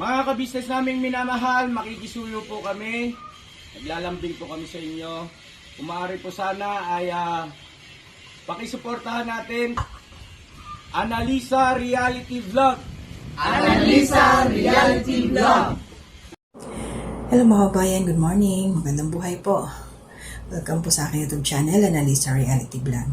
Mga kabisnes naming minamahal, makikisuyo po kami. Naglalambing po kami sa inyo. Kung maaari po sana ay pakisuportahan natin Analisa Reality Vlog. Analisa Reality Vlog. Hello mga kabayan, good morning. Magandang buhay po. Welcome po sa aking YouTube channel, Analisa Reality Vlog.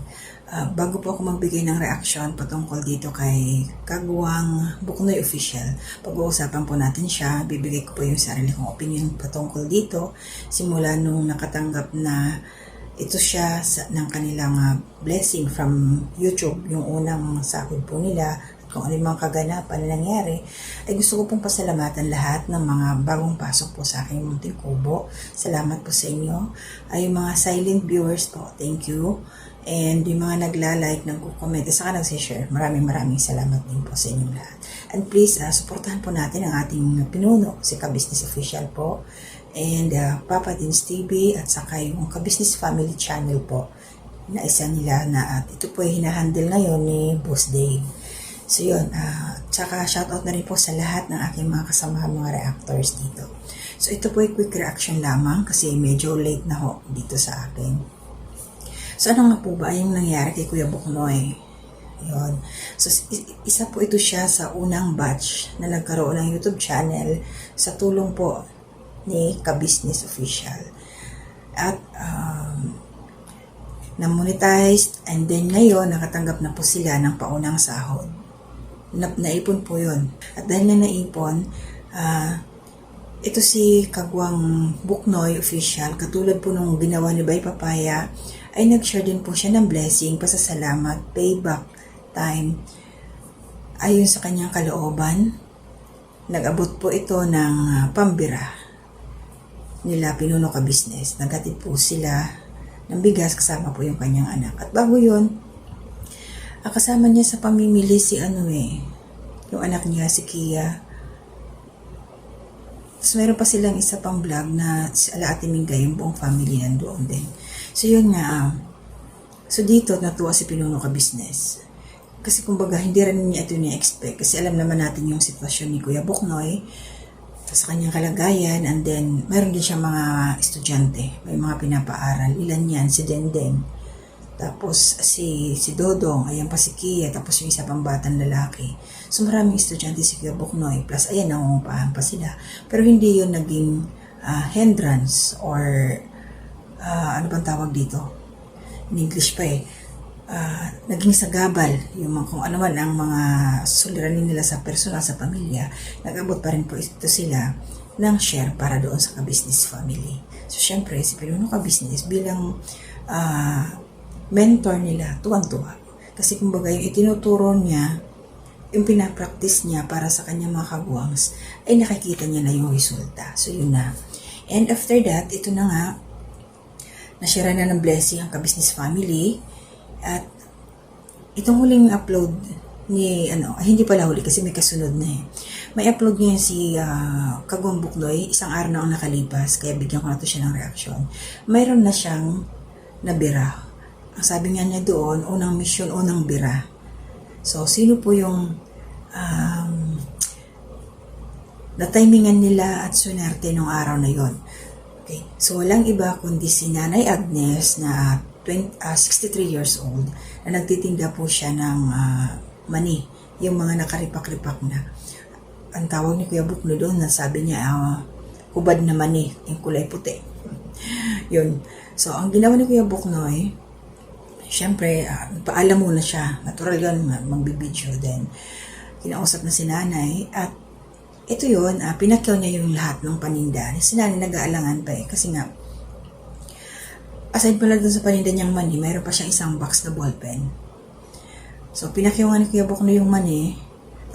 Bago po ako magbigay ng reaction patungkol dito kay Kagwang Buknoy Official, pag-uusapan po natin siya, bibigay ko po yung sarili kong opinion patungkol dito, simula nung nakatanggap na ito siya ng kanilang blessing from YouTube, yung unang sahod po nila, kung ano yung mga kaganapan na nangyari, ay gusto ko pong pasalamatan lahat ng mga bagong pasok po sa aking munting kubo. Salamat po sa inyo. Ay yung mga silent viewers po, thank you. And yung mga nagla-like, nagko-comment, saka nagsishare, maraming salamat din po sa inyong lahat. And please, supportahan po natin ang ating pinuno, si Ka-Business Official po, and Papa Dins TV, at saka yung Ka-Business Family Channel po, na isa nila na at ito po ay hinahandle ngayon ni Boss Dave. So yun, tsaka shoutout na rin po sa lahat ng aking mga kasama, mga reactors dito. So ito po ay quick reaction lamang kasi medyo late na ho dito sa akin. So ano nga po ba yung nangyari kay Kuya Buknoy? Yun. So isa po ito siya sa unang batch na nagkaroon ng YouTube channel sa tulong po ni Ka-Business Official. At na-monetized, and then ngayon nakatanggap na po sila ng paunang sahod. Naipon po yun. At dahil na naipon, ito si Kagwang Buknoy Official, katulad po nung ginawa ni Bay Papaya, ay nag-share din po siya ng blessing, pasasalamat, payback time. Ayon sa kanyang kalooban, nag-abot po ito ng pambira nila Pinuno Ka-Business. Naghatid po sila ng bigas kasama po yung kanyang anak. At bago yun, kasama niya sa pamimili si yung anak niya, si Kia. Tapos meron pa silang isa pang vlog na si Ala Ate Mingay, yung buong family nandoon din. So yun nga, so dito natuwa si Pinuno Ka-Business. Kasi kumbaga hindi rin niya ito ni-expect. Kasi alam naman natin yung sitwasyon ni Kuya Buknoy sa kanyang kalagayan, and then mayroon din siya mga estudyante, may mga pinapaaral. Ilan yan? Si Dendeng. Tapos si Dodong, ayan pa si Kia, tapos yung isa pang batang lalaki. So maraming estudyante si Kuya Buknoy, plus ayan, nangungupahan pa sila. Pero hindi yun naging hindrance or ano bang tawag dito? In English pa naging sagabal yung kung ano man ang mga suliranin nila sa personal, sa pamilya. Nag-abot pa rin po ito sila ng share para doon sa Ka-Business family. So syempre si Pinuno Ka-Business bilang mentor nila, tuwang-tuwa. Kasi kumbaga yung itinuturo niya, yung pinapractice niya para sa kanyang mga kagwangs, ay nakikita niya na yung resulta. So yun na. And after that, ito na nga, nashare na ng blessing ang Ka-Business family. At itong huling upload ni, hindi pala huli kasi may kasunod na May upload niya si Kagwang Buknoy, isang araw na ang nakalipas, kaya bigyan ko na to siya ng reaction. Mayroon na siyang nabira. Ang sabi nga niya doon, unang mission, unang bira. So, sino po yung natimingan nila at sunerte nung araw na yon? Okay. So, walang iba kundi si Nanay Agnes na 63 years old na nagtitinda po siya ng mani, yung mga nakaripak-ripak na. Ang tawag ni Kuya Buknoy doon, sabi niya, hubad na mani, yung kulay puti. Yun. So, ang ginawa ni Kuya Buknoy, siyempre, paalam muna siya. Natural yun, magbibideo din. Kinausap na si nanay. At ito yun, pinakyaw niya yung lahat ng paninda. Si nanay nag-aalangan pa kasi nga, aside pala dun sa paninda niyang mani, mayroon pa siyang isang box na ballpen. So, pinakyaw nga ni Kuya Buknoy yung mani.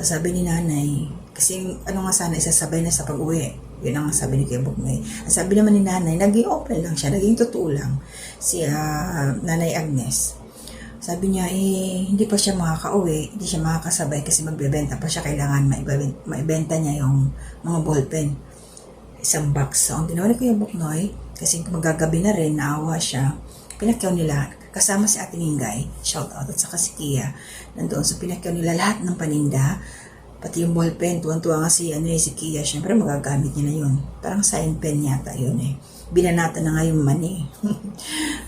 Sabi ni nanay, kasi nga sana, isasabay na sa pag-uwi. Yun ang sabi ni Kuya Buknoy. Sabi naman ni nanay, naging open lang siya, naging totoo lang si Nanay Agnes. Sabi niya, hindi pa siya makaka-uwi, hindi siya makakasabay kasi magbebenta pa siya, kailangan maibenta niya yung mga ballpen. Isang box. So, ang ginawa ni Kuya Buknoy, kasi magagabi na rin, naawa siya, pinakyaw nila, kasama si Ate Mingay, shout out, at saka si Kia, nandoon. So, pinakyaw nila lahat ng paninda, Pati yung ballpen, tuwan-tuwa nga si Kia, syempre magagamit niya na yun. Parang sign pen yata yun eh. Binanata na nga yung money.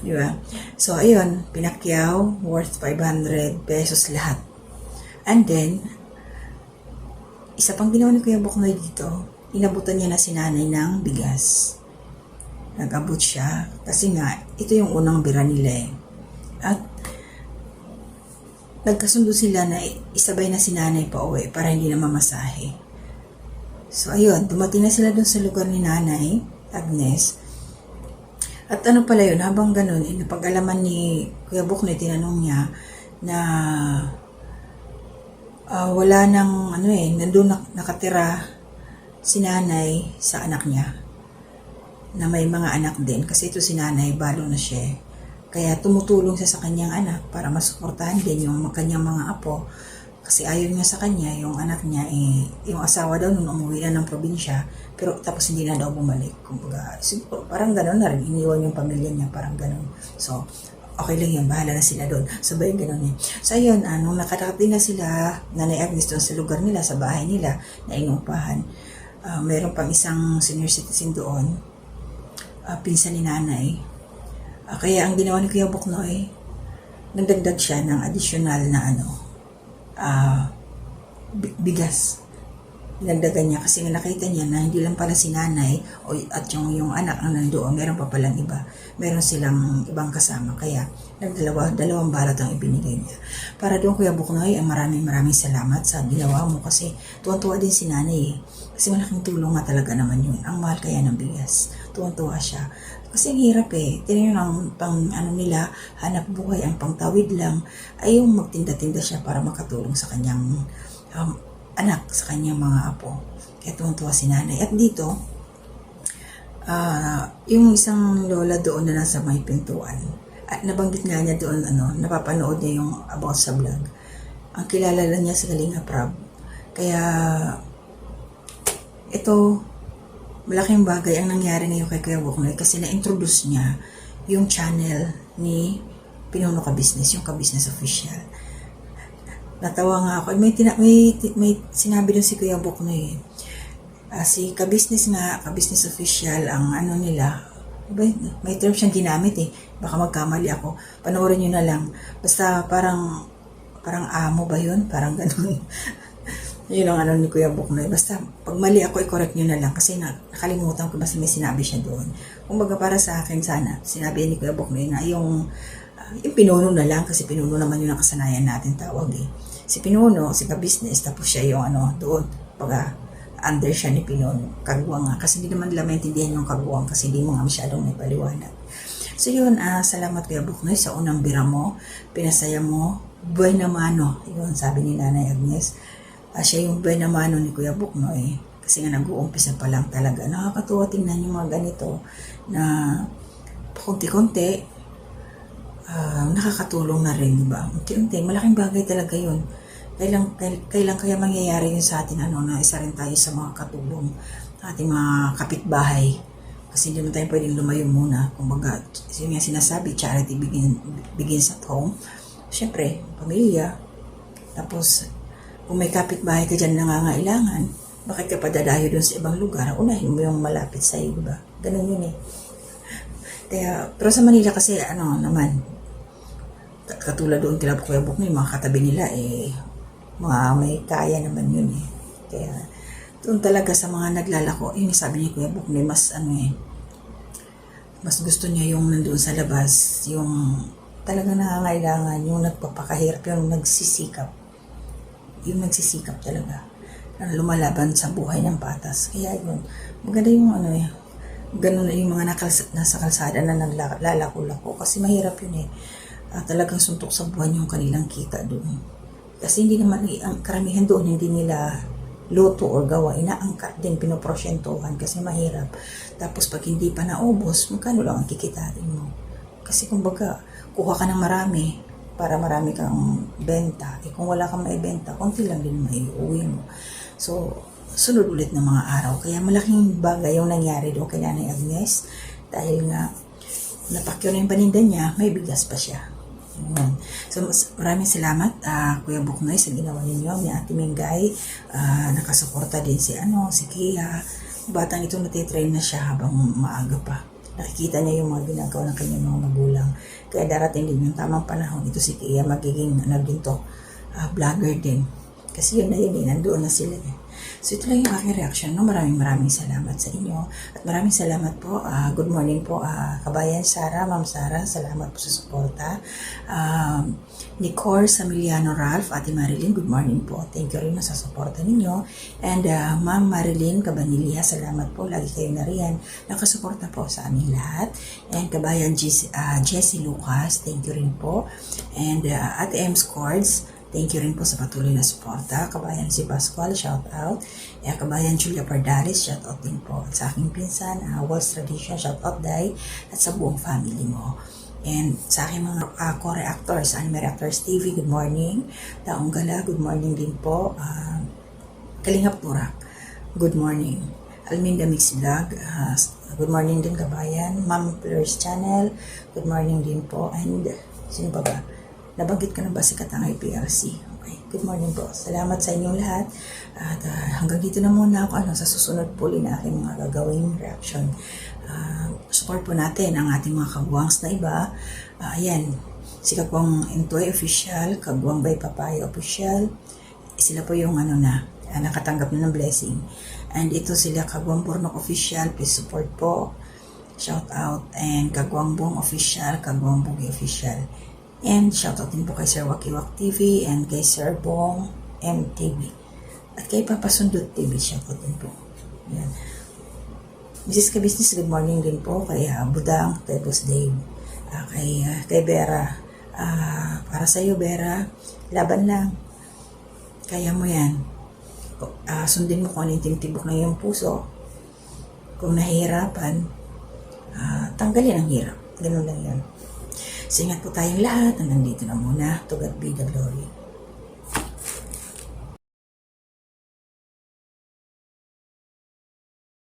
Di ba? So, ayun, pinakyaw, worth 500 pesos lahat. And then, isa pang ginawa ni Kuya Buknoy dito, inabutan niya na si nanay ng bigas. Nag-abot siya, kasi nga, ito yung unang bira nila eh. At, nagkasundo sila na isabay na si nanay pa uwi para hindi na mamasahe. So, ayun, dumating na sila dun sa lugar ni nanay, Agnes. At ano pala yun, habang ganun, napag-alaman ni Kuya Buknoy, tinanong niya na wala nang, nandun nakatira si nanay sa anak niya. Na may mga anak din. Kasi ito si nanay, balo na siya. Kaya tumutulong siya sa kanyang anak para masuportahan din yung kanyang mga apo. Kasi ayaw niya sa kanya, yung anak niya, yung asawa daw nung umuwi na ng probinsya, pero tapos hindi na daw bumalik. Kumbaga, siguro, parang gano'n na rin, iniwan yung pamilya niya, parang gano'n. So, okay lang yun, bahala na sila doon. Sabay gano'n yun. So, ayun, nung nakarating na sila, Nanay Agnes doon sa lugar nila, sa bahay nila, na inupahan, meron pang isang senior citizen doon, pinsan ni nanay. Kaya ang ginawa ni Kuya Buknoy, nagdagdag siya ng additional na bigas. Dinagdagan niya kasi nakita niya na hindi lang pala si nanay at yung anak ang nandoon, meron pa palang iba. Meron silang ibang kasama. Kaya dalawang balat ang ibinigay niya. Para doon Kuya Buknoy, maraming salamat sa ginawa mo kasi tuwan-tuwa din si nanay eh. Kasi malaking tulong nga talaga naman yun. Ang mahal kaya ng bigas. Tuwan-tuwa siya. Kasi ang hirap eh. Tingnan ang nila, hanap buhay, ang pangtawid lang, ay yung magtinda-tinda siya para makatulong sa kanyang anak, sa kanyang mga apo. Kaya tuwang-tuwa si nanay. At dito, yung isang lola doon na nasa may pintuan, at nabanggit nga niya doon, napapanood niya yung about sa vlog. Ang kilala lang niya sa Kalinga Prab. Kaya, ito, malaking bagay ang nangyari ngayon kay Kuya Buknoy kasi na-introduce niya yung channel ni Pinuno Ka-Business, yung Ka-Business Official. Natawa nga ako. May sinabi dun si Kuya Buknoy. Si Ka-Business nga, Ka-Business Official, ang nila, may term siyang ginamit eh. Baka magkamali ako. Panoorin nyo na lang. Basta parang amo ba yun? Parang ganun. Yun ang ni Kuya Buknoy. Basta, pag mali ako, i-correct nyo na lang. Kasi nakalimutan ko basta may sinabi siya doon. Kumbaga para sa akin sana, sinabi ni Kuya Buknoy na yung pinuno na lang. Kasi pinuno naman yun ang kasanayan natin tawag eh. Si pinuno, si ka-business, tapos siya yung doon. Pag under siya ni pinuno. Kagwang nga. Kasi hindi naman nila maintindihan yung kagwang. Kasi hindi mo nga masyadong may paliwanag. So yun, salamat Kuya Buknoy sa unang bira mo. Pinasaya mo. Buhay na mano. Yun, sabi ni Nanay Agnes. Siya yung buhay na mano ni Kuya Buknoy. Kasi nga nag-uumpisa pa lang talaga. Nakakatuwa tingnan yung mga ganito na pakunti-kunti nakakatulong na rin, diba? Unti-unti, malaking bagay talaga yun. Kailan kaya mangyayari yun sa atin, na isa rin tayo sa mga katulong, ating mga kapitbahay. Kasi hindi naman tayo pwedeng lumayo muna. Kumbaga, yun nga sinasabi, charity begins at home. Siyempre, pamilya. Tapos, kung may kapitbahay ka dyan nangangailangan, bakit ka padadayo dun sa ibang lugar? Unahin mo yung malapit sa'yo, diba? Ganun yun eh. Kaya, pero sa Manila kasi, naman, katulad doon kila Kuya Buknoy, mga katabi nila, mga may kaya naman yun eh. Kaya, doon talaga sa mga naglalako, yung sabi ni Kuya Buknoy, mas mas gusto niya yung nandoon sa labas, yung talaga nangangailangan, yung nagpapakahirap, yung nagsisikap talaga na lumalaban sa buhay ng patas. Kaya yun, maganda yung ganun na yung mga nasa kalsada na naglalako-lako kasi mahirap yun eh. Talagang suntok sa buwan yung kanilang kita doon. Kasi hindi naman, ang karamihan doon hindi nila luto or gawa, inaangkat din, pinoprosyentuhan kasi mahirap. Tapos pag hindi pa naubos, magkano lang ang kikitain mo? Kasi kumbaga, kuha ka ng marami para marami kang benta. Kung wala kang maibenta, konti lang din maiuwi mo. So, sunod ulit ng mga araw. Kaya malaking bagay yung nangyari doon kay Nanay Agnes. Dahil nga, napakyo na yung paninda niya, may bigas pa siya. Ayan. So, maraming salamat, Kuya Buknoy, sa ginawa ninyo. Ni Ate Mingay, nakasuporta din si Kia. Batang ito natitrain na siya habang maaga pa. Nakikita niya yung mga ginagawa ng kanyang mga magulang. Kaya darating din yung tamang panahon. Ito si Kia, magiging, vlogger din. Kasi yun na yun, nandoon na sila. So, ito lang yung aking reaction. No? Maraming salamat sa inyo. At maraming salamat po. Good morning po, Kabayan Sara, Ma'am Sara. Salamat po sa suporta. Nicor Samiliano Ralph, Ate Marilyn, good morning po. Thank you rin sa suporta ninyo. And Ma'am Marilyn Cabanilla, salamat po. Lagi kayo na riyan. Nakasuporta po sa aming lahat. And Kabayan Jessie Lucas, thank you rin po. And Ate M. Scords, thank you rin po sa patuloy na suporta. Kabayan si Pascual, shout out. Kabayan Julia Pardalis, shout out din po. At sa aking pinsan, Walls Tradition, shout out Day. At sa buong family mo. And sa aking mga co-reactors, Anime Reactors TV, good morning. Daong Gala, good morning din po. Kalingap Turak, good morning. Alminda Mix Vlog, good morning din Kabayan. Ma'am Fleurs Channel, good morning din po. And sino pa ba? Nabanggit ko na ba si Katangay PLC? Okay. Good morning po. Salamat sa inyong lahat. At hanggang dito na muna ako sa susunod po na aking mga gagawing reaction. Support po natin ang ating mga kagwangs na iba. Ayan, si Kagwang Intoy Official, Kagwang Bay Papaya Official. Sila po yung nakatanggap na ng blessing. And ito sila Kagwang Burnok Official. Please support po. Shout out. And Kagwang Bong Official, Kagwang Bugi Official. And shoutout din po kay Sir Wakiwak TV and kay Sir Bong MTV. At kay Papa Sundot TV, shoutout din po. Yan. Mrs. Ka-Business, good morning din po kay Budang, kay Boss Dave, kay Vera. Para sa iyo, Vera, laban lang. Kaya mo yan. Sundin mo kung ano yung tinitibok ng iyong puso. Kung nahihirapan, tanggalin ang hirap. Ganun lang yan. So, ingat po tayong lahat. Hanggang dito na muna. To God be the glory.